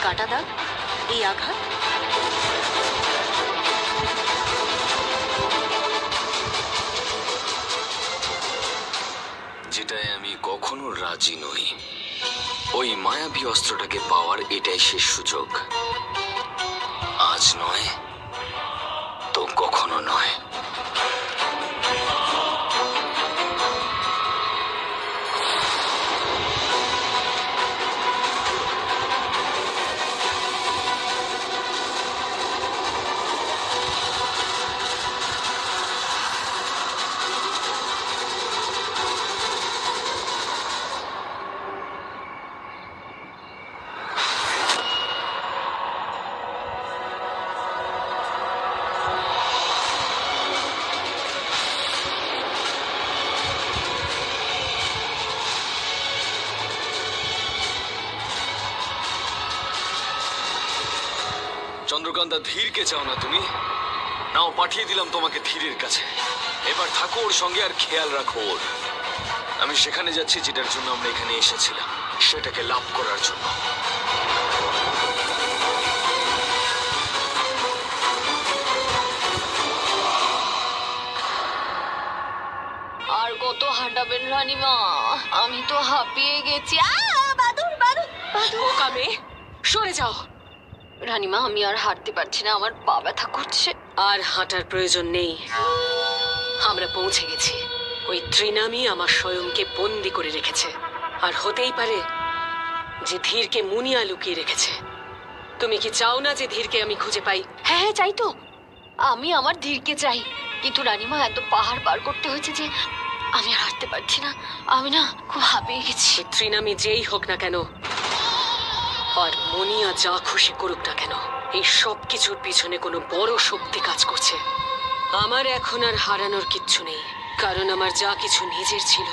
কাটা দাগ, এই আঘাত। যেটায় আমি কখনো রাজি নই। ওই মায়াবী অস্ত্রটাকে পাওয়ার এটাই শেষ সুযোগ। আজ নয় তো কখনো নয়। চন্দ্রকান্তা, ধীরকে চাও না তুমি? নাও, পাঠিয়ে দিলাম তোমাকে ধীরের কাছে। এবার থাকো ওর সঙ্গে আর খেয়াল রাখো ওর। আমি সেখানে যাচ্ছি যেটার জন্য আমরা এখানে এসেছিলাম, সেটাকে লাভ করার জন্য। আর কত হাঁটাবেন রানীমা? আমি তো হাঁপিয়ে গেছি। বাদুর বাদুর বাদুর! বোকা মেয়ে, সরে যাও। রানীমা, আমি আর হাঁটতে পারছি না, আমার পা ব্যথা করছে। আর হাঁটার প্রয়োজন নেই, আমরা পৌঁছে গেছি। ওই ত্রিনামী আমার স্বয়ংকে বন্দি করে রেখেছে। আর হতেই পারে যে ধীরকে মুনিয়া লুকিয়ে রেখেছে। তুমি কি চাও না যে ধীরকে আমি খুঁজে পাই? হ্যাঁ হ্যাঁ, চাই তো। আমি আমার ধীরকে চাই, কিন্তু রানীমা এত পাহাড় পার করতে হয়েছে যে আমি আর হাঁটতে পারছি না। আমি না খুব হাঁপিয়ে গেছি। ওই ত্রিনামী যেই হোক না কেন, আর মুনিয়া যা খুশি করুক না কেন, এই সব কিছুর পিছনে কোনো বড় শক্তি কাজ করছে। আমার এখন আর হারানোর কিচ্ছু নেই, কারণ আমার যা কিছু নিজের ছিল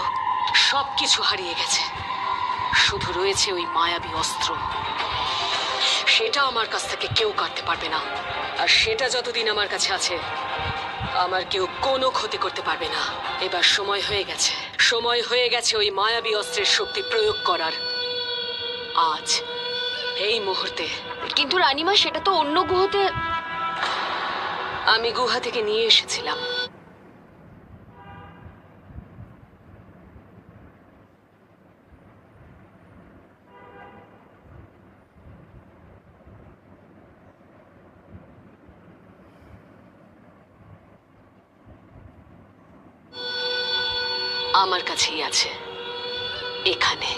সব কিছু হারিয়ে গেছে। শুধু রয়েছে ওই মায়াবী অস্ত্র। সেটা আমার কাছ থেকে কেউ কাটতে পারবে না, আর সেটা যতদিন আমার কাছে আছে আমার কেউ কোনো ক্ষতি করতে পারবে না। এবার সময় হয়ে গেছে, সময় হয়ে গেছে ওই মায়াবী অস্ত্রের শক্তি প্রয়োগ করার। আজ, এই মুহূর্তে। কিন্তু রানীমা, সেটা তো অন্য গুহতে। আমি গুহা থেকে নিয়ে এসেছিলাম। আমার কাছেই আছে, এখানে।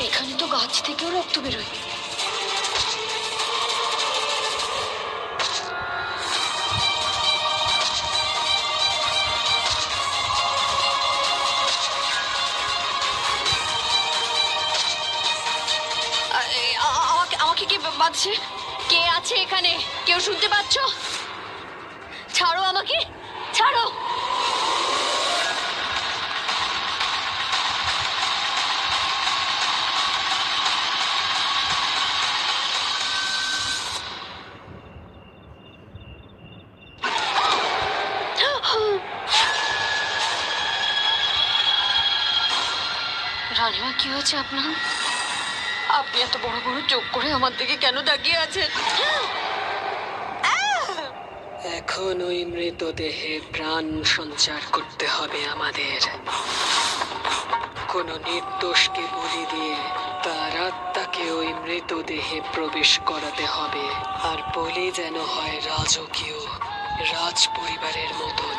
এখানে তো গাছ থেকেও রক্ত বেরোয়। আমাকে কে বাঁধছে? কে আছে এখানে? কেউ শুনতে পাচ্ছ? ছাড়ো আমাকে, ছাড়ো। রানীমা, কি হয়েছে আপনার? আপনি এত বড় বড় চোখ করে আমার দিকে কেন তাকিয়ে আছেন? এখন ওই মৃতদেহে প্রাণ সঞ্চার করতে হবে আমাদের। কোনো নির্দোষকে বলি দিয়ে তার আত্মাকে ওই মৃতদেহে প্রবেশ করাতে হবে। আর বলি যেন হয় রাজকীয়, রাজ পরিবারের মতন।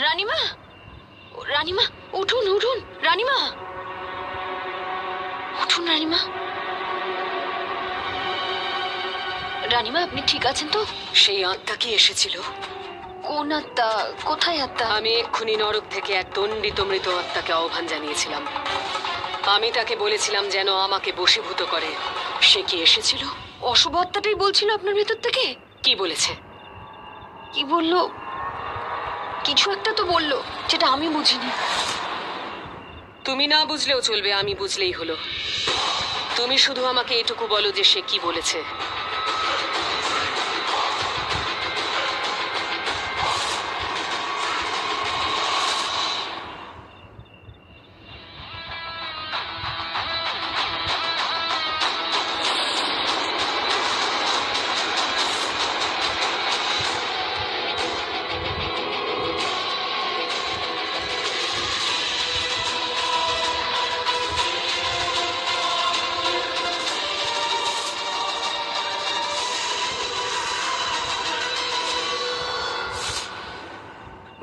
রানীমা, রানীমা, উঠুন উঠুন, রানীমা উঠুন, রানীমা। রানীমা, আপনি ঠিক আছেন তো? সেই আত্মা কি এসেছিল? কোন আত্মা? কোথায় আত্মা? আমি এক্ষুনি নরক থেকে এক দণ্ডিত মৃত আত্মাকে আহ্বান জানিয়েছিলাম। আমি তাকে বলেছিলাম যেন আমাকে বশীভূত করে। সে কি এসেছিল? অশুভ আত্মাটাই বলছিল আপনার ভেতর থেকে? কি বলেছে? কি বললো? কিছু একটা তো বললো, যেটা আমি বুঝিনি। তুমি না বুঝলেও চলবে, আমি বুঝলেই হলো। তুমি শুধু আমাকে এটুকু বলো যে সে কি বলেছে।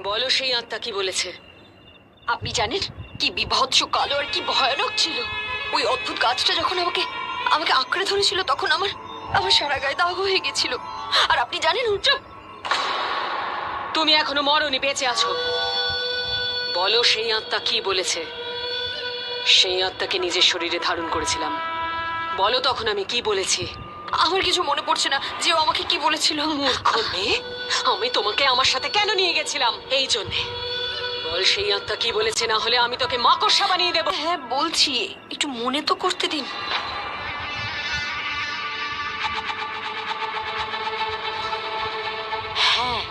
বলো সেই আত্মা কি বলেছে। আপনি জানেন কি বিভৎস কালো আর কি ভয়ানক ছিল ওই অদ্ভুত গাছটা। যখন আমাকে আমাকে আঁকড়ে ধরেছিল তখন আমার আমার সারা গায়ে দাগ হয়ে গেছিল। আর আপনি জানেন উচ্চা, তুমি এখনো মরনি, বেঁচে আছো। বলো সেই আত্মা কি বলেছে। সেই আত্মাকে নিজের শরীরে ধারণ করেছিলাম। বলো তখন আমি কি বলেছি। আমার কিছু মনে পড়ছে না যে ও আমাকে কি বলেছিল। মূর্খ মেয়ে, আমি তোমাকে আমার সাথে কেন নিয়ে গেছিলাম? এই জন্যে। বল সেই আত্মা কি বলেছে, না হলে আমি তোকে মাকড়সা বানিয়ে দেবো। হ্যাঁ বলছি, একটু মনে তো করতে দিন। হ্যাঁ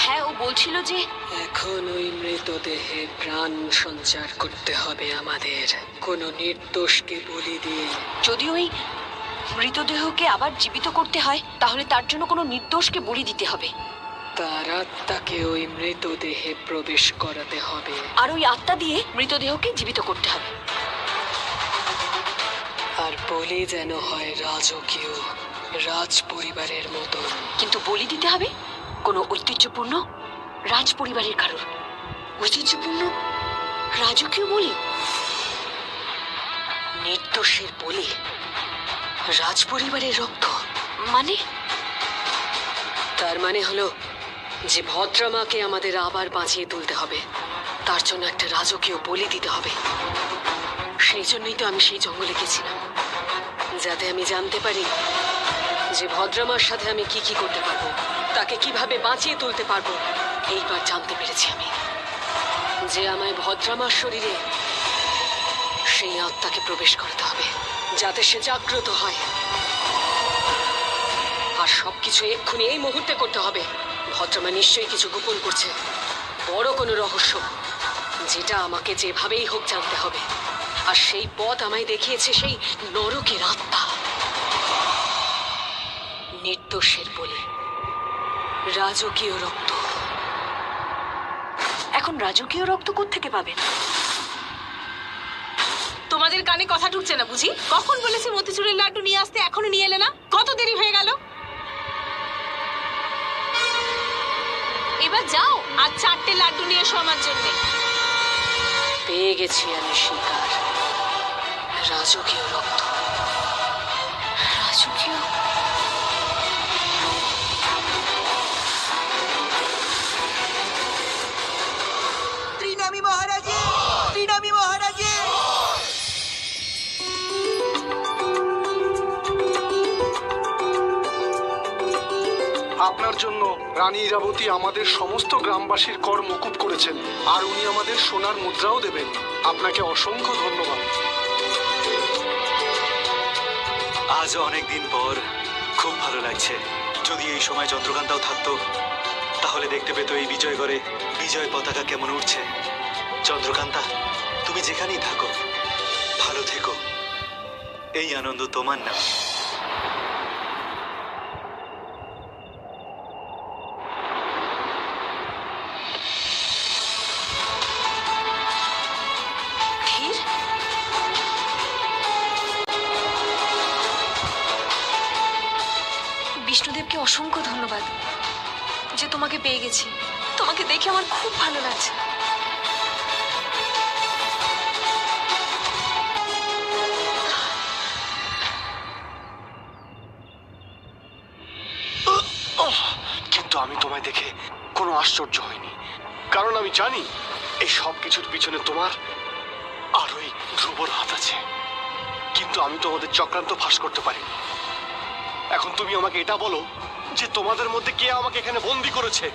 হ্যাঁ, ও বলছিল যে এখন ওই মৃতদেহে প্রাণ সঞ্চার করতে হবে আমাদের। কোনো নির্দোষকে বলি দিয়ে। যদি ওই মৃতদেহকে আবার জীবিত করতে হয় তাহলে তার জন্য কোনো নির্দোষকে বলি দিতে হবে। তার আত্মাকে ওই মৃতদেহে প্রবেশ করাতে হবে। আর ওই আত্মা দিয়ে মৃতদেহকে জীবিত করতে হবে। আর বলি যেন হয় রাজকীয়, রাজ পরিবারের মতন। কিন্তু বলি দিতে হবে কোনো ঐতিহ্যপূর্ণ রাজ পরিবারের কারোর। ঐতিহ্যপূর্ণ রাজকীয় বলি? নির্দোষের বলি, রাজ পরিবারের রক্ত। মানে? তার মানে হলো যে ভদ্রমাকে আমাদের আবার বাঁচিয়ে তুলতে হবে। তার জন্য একটা রাজকীয় বলি দিতে হবে। সেই জন্যই তো আমি সেই জঙ্গলে গেছিলাম, যাতে আমি জানতে পারি যে ভদ্রমার সাথে আমি কি কি করতে পারবো, তাকে কিভাবে বাঁচিয়ে তুলতে পারবো। এইবার জানতে পেরেছি আমি যে আমায় ভদ্রমার শরীরে সেই আত্মাকে প্রবেশ করতে হবে, যাতে সে জাগ্রত হয়। আর সবকিছু এক্ষুনি এই মুহূর্তে করতে হবে। ভদ্রমা নিশ্চয়ই কিছু গোপন করছে, বড় কোনো রহস্য, যেটা আমাকে যেভাবেই হোক জানতে হবে। আর সেই পথ আমায় দেখিয়েছে সেই নরকের আত্মা। নির্দোষের বলে রাজকীয় রক্ত। এখন রাজকীয় রক্ত কোত্থেকে পাবেন? তোমাদের কানে কথা ঢুকছে না বুঝি? কখন বলেছি মতিচুরের লাড্ডু নিয়ে আসতে, এখনো নিয়ে এলে না? কত দেরি হয়ে গেল। এবার যাও আর 4টে লাড্ডু নিয়ে এসো আমার জন্য। পেয়ে গেছি আমি শিকার, রাজকীয় রক্ত। রাজকীয়? ত্রিনামী মহারাজে, ত্রিনামী মহারাজে। আপনার জন্য রানী ইরাবতী আমাদের সমস্ত গ্রামবাসীর কর মকুব করেছেন, আর উনি আমাদের সোনার মুদ্রাও দেবেন। আপনাকে অসংখ্য ধন্যবাদ। আজ অনেকদিন পর খুব ভালো লাগছে। যদি এই সময় চন্দ্রকান্তাও থাকতো তাহলে দেখতে পেতো এই বিজয়গড়ে বিজয় পতাকা কেমন উঠছে। চন্দ্রকান্তা, তুমি যেখানেই থাকো ভালো থেকো। এই আনন্দ তোমার না। ধীর, বিষ্ণুদেবকে অসংখ্য ধন্যবাদ যে তোমাকে পেয়ে গেছি। তোমাকে দেখে আমার খুব ভালো লাগছে। কিন্তু আমি তোমায় দেখে কোনো আশ্চর্য হয়নি, কারণ আমি জানি এই সব কিছুর পিছনে তোমার আর ওই ধ্রুবর হাত আছে। কিন্তু আমি তোমাদের চক্রান্ত ফাঁস করতে পারিনি। এখন তুমি আমাকে এটা বলো যে তোমাদের মধ্যে কে আমাকে এখানে বন্দি করেছে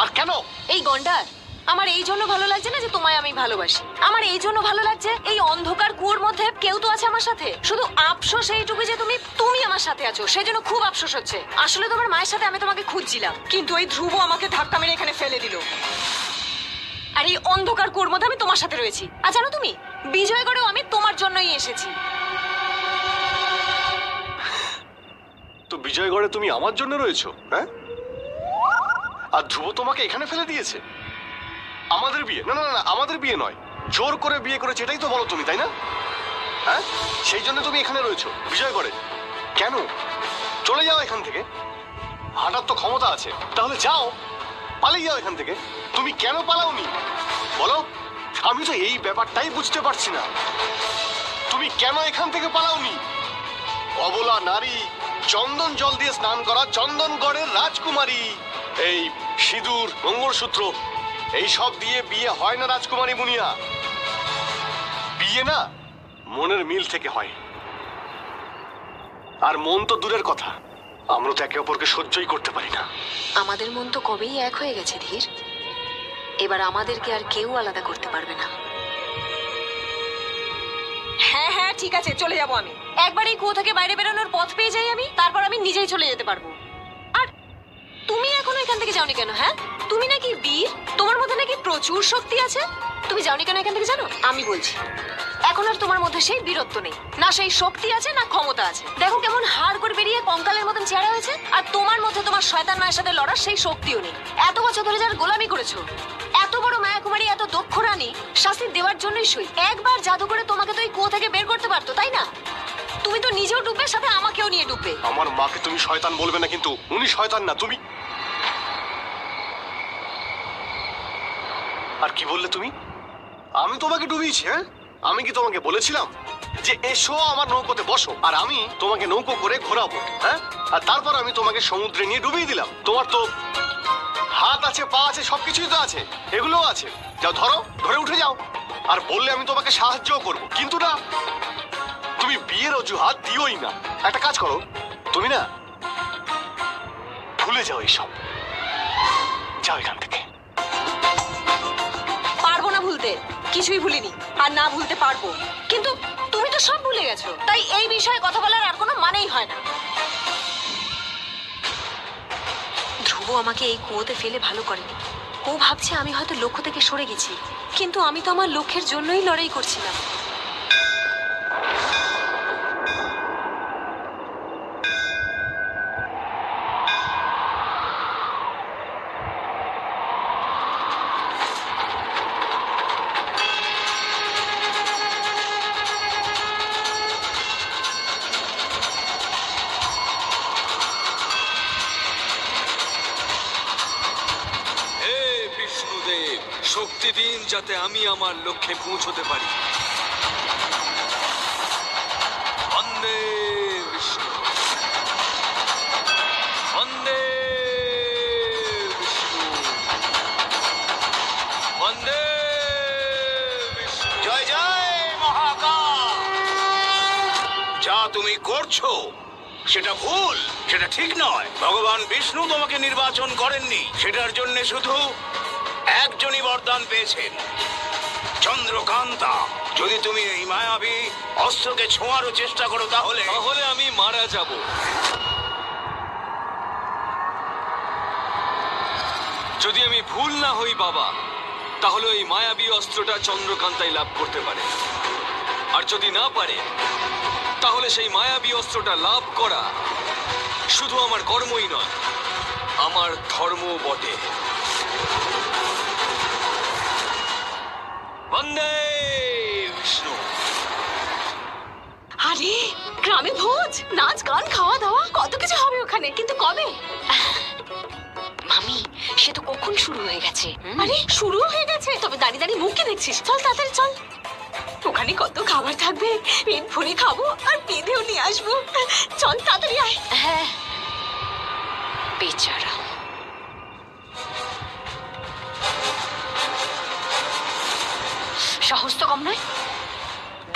আর কেন? এই গন্ডার, আমার এই জন্য ভালো লাগছে না যে তোমায় আমি ভালোবাসি। আমার এই জন্য ভালো লাগছে এই অন্ধকার কুয়োর মধ্যে কেউ তো আছে আমার সাথে। শুধু আফসোস এইটুকু যে তুমি আমার সাথে আছো, সেই জন্য খুব আফসোস হচ্ছে। আসলে তোমার মায়ের সাথে আমি তোমাকে খুঁজছিলাম, কিন্তু ওই ধ্রুব আমাকে ধাক্কা মেরে এখানে ফেলে দিল। আর এই অন্ধকার কুয়োর মধ্যে আমি তোমার সাথে রয়েছি। আর জানো তুমি, বিজয়গড়েও আমি তোমার জন্যই এসেছি। তো বিজয়গড়ে তুমি আমার জন্য রয়েছো, হ্যাঁ? আর ধ্রুব তোমাকে এখানে ফেলে দিয়েছে? আমাদের বিয়ে? না না না, আমাদের বিয়ে নয়, জোর করে বিয়ে করেছে, এটাই তো বলো তুমি, তাই না? হ্যাঁ, সেই জন্য তুমি এখানে রয়েছো বিজয়গড়ে। কেন? চলে যাও এখান থেকে, হাঁটার তো ক্ষমতা আছে। তাহলে যাও, পালিয়ে যাও এখান থেকে। তুমি কেন পালাওনি বলো? আমি তো এই ব্যাপারটাই বুঝতে পারছি না। তুমি কেন এখান থেকে পালাওনি? অবলা নারী, চন্দন জল দিয়ে স্নান করা চন্দনগড়ের রাজকুমারী, এই সিঁদুর মঙ্গলসূত্র এই সব দিয়ে বিয়ে হয় না রাজকুমারী মুনিয়া। বিয়ে না মনের মিল থেকে হয়। আর মন তো দূরের কথা, আমরা তো একে অপরকে সহ্যই করতে পারি না। আমাদের মন তো কবেই এক হয়ে গেছে ধীর। এবার আমাদেরকে আর কেউ আলাদা করতে পারবে না। হ্যাঁ হ্যাঁ, ঠিক আছে, চলে যাবো আমি। একবার এই কুয়ো থেকে বাইরে বেরোনোর পথ পেয়ে যাই আমি, তারপর আমি নিজেই চলে যেতে পারবো। আর তুমি এখনো এখান থেকে যাওনি কেন? হ্যাঁ, তুমি নাকি বীর, তোমার মধ্যে নাকি প্রচুর শক্তি আছে। তুমি যাওনি কেন এখান থেকে জানো? আমি বলছি, এখন আর তোমার মধ্যে সেই বীরত্ব নেই, না সেই শক্তি আছে না ক্ষমতা আছে। দেখো কেমন হাড় করে বেরিয়ে কঙ্কালের মতন চেহারা হয়েছে। আর তোমার মধ্যে তোমার শয়তান মায়ের সাথে লড়ার সেই শক্তিও নেই। এত বছর ধরে যার গোলামি করেছো, এত বড় মায়াকুমারী, এত দক্ষ রানী, শাস্তি দেওয়ার জন্যই সই। একবার জাদু করে তোমাকে তো এই কুয়ো থেকে বের করতে পারতো, তাই না? তুমি তো নিজেও ডুববে, সাথে আমাকেও নিয়ে ডুববে। আমার মাকে তুমি শয়তান বলবে না, কিন্তু উনি শয়তান না, তুমি। আর কি বললে তুমি? আমি তোমাকে ডুবিয়েছি? হ্যাঁ, আমি কি তোমাকে বলেছিলাম যে এসো আমার নৌকোতে বসো আর আমি তোমাকে নৌকো করে ঘোরাবো? হ্যাঁ, আর তারপর আমি তোমাকে সমুদ্রে নিয়ে ডুবিয়ে দিলাম। তোমার তো হাত আছে, পা আছে, সবকিছুই তো আছে, এগুলোও আছে। যাও, ধরো, ধরে উঠে যাও। আর বললে আমি তোমাকে সাহায্যও করবো, কিন্তু না, তুমি বিয়ের অজুহাত দিওই না। একটা কাজ করো, তুমি না ভুলে যাও এইসব, যাও এখান থেকে। পারবো না ভুলতে, কিছুই ভুলিনি, আর না ভুলতে পারবো। কিন্তু তুমি তো সব ভুলে গেছো, তাই এই বিষয়ে কথা বলার আর কোনো মানেই হয় না। ধ্রুব আমাকে এই কুয়োতে ফেলে ভালো করেনি। ও ভাবছে আমি হয়তো লক্ষ্য থেকে সরে গেছি, কিন্তু আমি তো আমার লক্ষ্যের জন্যই লড়াই করছিলাম। শক্তি দিন যাতে আমি আমার লক্ষ্যে পৌঁছতে পারি। বন্দে বিষ্ণু, বন্দে বিষ্ণু, বন্দে বিষ্ণু। জয় জয় মহাকাল। যা তুমি করছো সেটা ভুল, সেটা ঠিক নয়। ভগবান বিষ্ণু তোমাকে নির্বাচন করেননি, সেটার জন্য শুধু একজনই বরদান পেয়েছেন, চন্দ্রকান্তা। যদি তুমি এই মায়াবী অস্ত্রকে ছোঁয়ারও চেষ্টা করো তাহলে আমি মারা যাব। যদি আমি ভুল না হই বাবা, তাহলে ওই মায়াবী অস্ত্রটা চন্দ্রকান্তাই লাভ করতে পারে। আর যদি না পারে, তাহলে সেই মায়াবী অস্ত্রটা লাভ করা শুধু আমার কর্মই নয়, আমার ধর্মও বটে। বন্দে বিষ্ণু। আরে গ্রামে ভোজ, নাচ গান, খাওয়া দাওয়া, কত কিছু হবে ওখানে, কিন্তু কবে? মামি, সে তো কখন শুরু হয়ে গেছে। আরে শুরু হয়ে গেছে, তবে দাঁড়িয়ে দাঁড়িয়ে মুখ কি দেখছিস? চল তাড়াতাড়ি চল। ওখানে কত খাবার থাকবে, পেট ভরে খাবো আর বেঁধেও নিয়ে আসবো। চল তাড়াতাড়ি আয়। হ্যাঁ, বেচারা। সাহস তো কম নয়,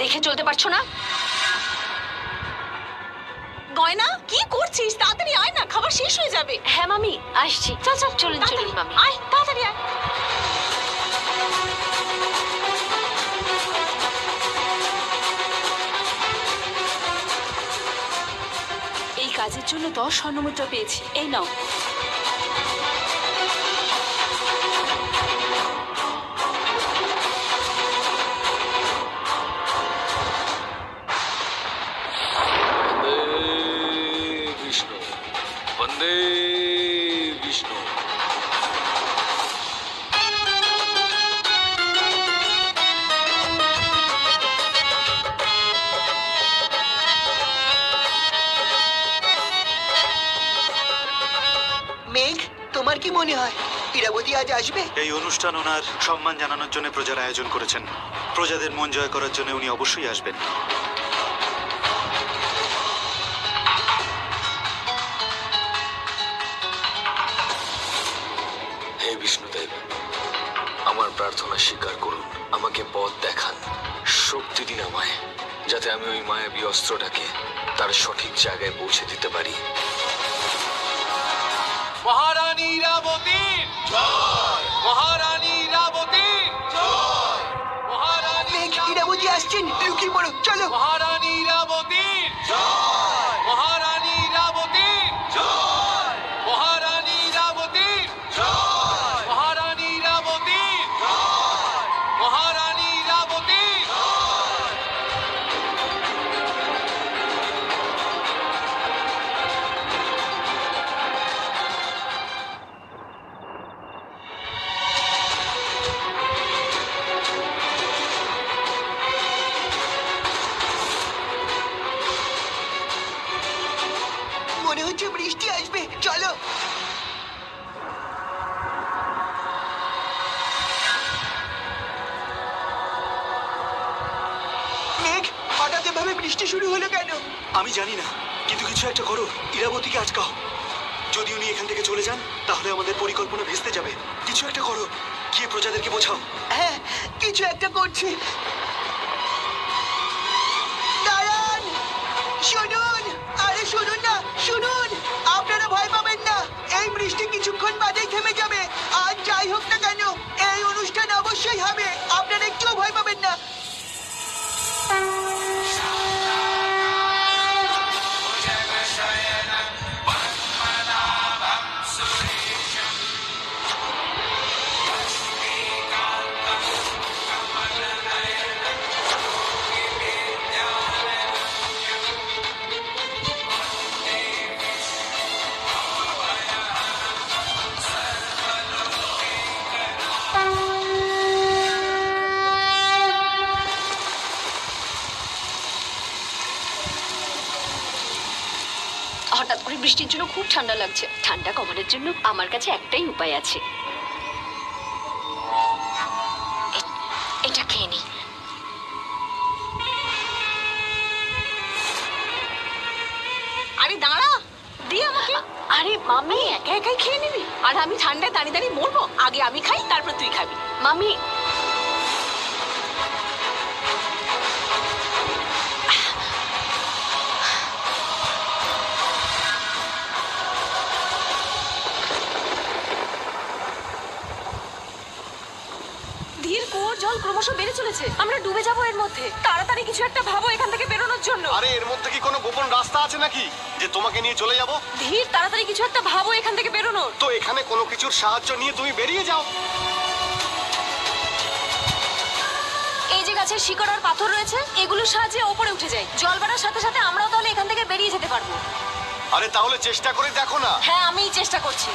দেখে চলতে পারছো না? গয়না কি করছিস? তাড়াতাড়ি আয় না, খাবার শেষ হয়ে যাবে। হ্যাঁ মামি, আসছি। চল চল, চলুন তাড়াতাড়ি চলুন মামি। আয়, তাড়াতাড়ি আয়। এই কাজের জন্য 10 স্বর্ণমুদ্রা পেয়েছি, এই নাও। বন্দে বিষ্ণু, বন্দে বিষ্ণু। মেঘ, তোমার কি মনে হয় ইরাবতী আজ আসবে? এই অনুষ্ঠান ওনার সম্মান জানানোর জন্য প্রজারা আয়োজন করেছেন। প্রজাদের মন জয় করার জন্য উনি অবশ্যই আসবেন। হে বিষ্ণুদেব, আমার প্রার্থনা স্বীকার করুন, আমাকে পথ দেখান, শক্তি দিন আমায়, যাতে আমি ওই মায়াবী অস্ত্রটাকে তার সঠিক জায়গায় পৌঁছে দিতে পারি। মহারানী ইরাবতীর জয়! মহারানী ইরাবতীর জয়! মহারানী মেঘ, ইরাবতী আসছেন, লুকিয়ে পড়ো, চলো। মহারানী ইরাবতীর জয়! মহারানী ইরাবতীর জয়! মহারানী ইরাবতীর জয়! মহারানী ইরাবতীর জয়! মহারানী ইরাবতীর জয়! মনে হচ্ছে বৃষ্টি আসবে, চলো। মেঘ, হঠাৎ এভাবে বৃষ্টি শুরু হলো কেন? আমি জানি না, কিন্তু কিছু একটা করো, ইরাবতীকে আটকাও। যদি উনি এখান থেকে চলে যান, তাহলে আমাদের পরিকল্পনা ভেস্তে যাবে। কিছু একটা করো, গিয়ে প্রজাদেরকে বোঝাও। হ্যাঁ, কিছু একটা করছি। দাঁড়ান, শুনুন, আরে শুনুন না, শুনুন, আপনারা ভয় পাবেন না, এই বৃষ্টি কিছুক্ষণ বাদেই থেমে যাবে। আর যাই হোক না কেন, এই অনুষ্ঠান অবশ্যই হবে, আপনারা একটুও ভয় পাবেন না। হঠাৎ করে বৃষ্টির জন্য খুব ঠান্ডা লাগছে। ঠান্ডা কমানোর জন্য আমার কাছে একটাই উপায় আছে। এটা খেয়ে নি। আরে দাঁড়া, দি আমাকে। আরে মামি, একা একাই খেয়ে নিবি? আর আমি ঠান্ডায় দাঁড়িয়ে দাঁড়িয়ে মরবো? আগে আমি খাই, তারপর তুই খাবি। মামি, ধীর কুয়োর জল ক্রমশ বেড়ে চলেছে, আমরা ডুবে যাবো এর মধ্যে। তাড়াতাড়ি কিছু একটা ভাবো এখান থেকে বেরোনোর জন্য। আরে এর মধ্যে কি কোনো গোপন রাস্তা আছে নাকি যে তোমাকে নিয়ে চলে যাব? ধীর, তাড়াতাড়ি কিছু একটা ভাবো এখান থেকে বেরোনোর। তো এখানে কোনো কিছুর সাহায্য নিয়ে তুমি বেরিয়ে যাও। এই যে গাছের শিকড় আর পাথর রয়েছে, এগুলোর সাহায্যে ওপরে উঠে যাই। জল বাড়ার সাথে সাথে আমরাও তাহলে এখান থেকে বেরিয়ে যেতে পারবো। আরে তাহলে চেষ্টা করে দেখো না। হ্যাঁ, আমিই চেষ্টা করছি।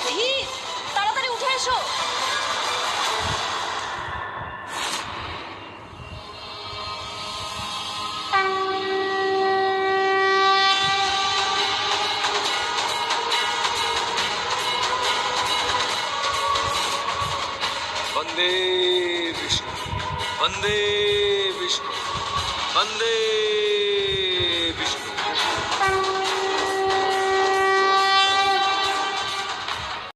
ধীর, তাড়াতাড়ি উঠে এসো। বন্দে বিষ্ণু, বন্দে বিষ্ণু, বন্দে